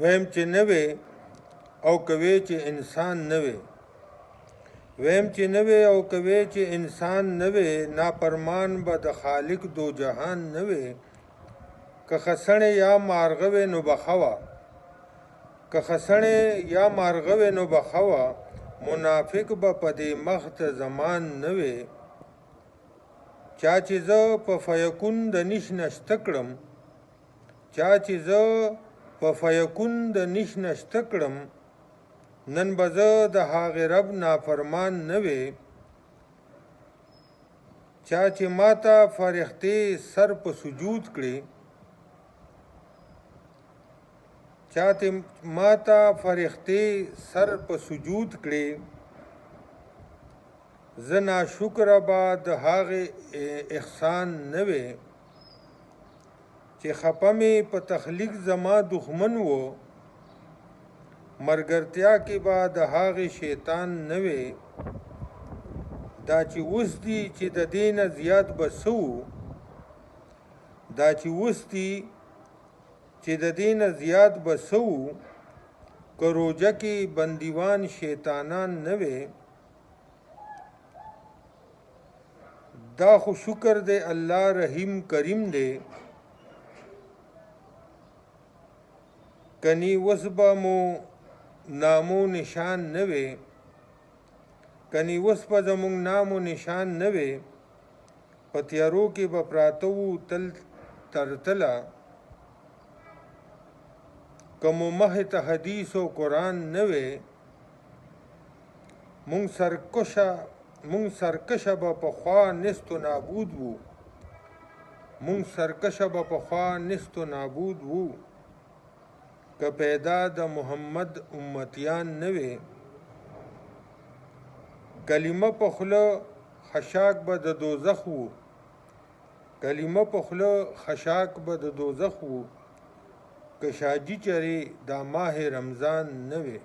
ویم چې نه وې او کوي چې انسان نه وې ویم چې نه وې او کوي چې انسان نه وې نافرمان به د خالق دو جهان نه وې که خسنې یا مارغه وې نو بخوا که خسنې یا مارغه وې نو بخوا منافق به په دې مخت زمان نه وې چا چې زه په فیکون د نش نشته کړم چا چې زه په فیکون د نش نشته کړم نن به زه د هغې رب نافرمان نه وې چا چې ماته فرښتې سر په سجود کړې چا چې ماته فرښتې سر په سجود کړې زه ناشکره به د هغې احسان نه وې چې خفه مې په تخلیق زما دښمن و مرګرتیا کې به د هغې شیطان نه وې دا چې اوس دي چې د دې نه زیات به څه وو دا چې اوس دي چې د دې نه زیات به څه وو که روژه کې بندیوان شیطانان نه وې دا خو شکر دی الله رحیم کریم دی کنی اوس به مو نامو نشان نه وې کنی اوس به زموږ نام و نشان نه وې په تیارو کې به پراته وو تل تر تله که مو مخې ته حدیث او قرآن نه وې مونږ سرکشه به پخوا نست و نابود وو مونږ سرکشه به پخوا نست و نابود وو که پیدا د محمد امتیان نه وې کلمه په خوله خشاک به د دوزخ وو کلمه په خوله خشاک به د دوزخ وو که شاجي چرې دا ماه رمضان نه وې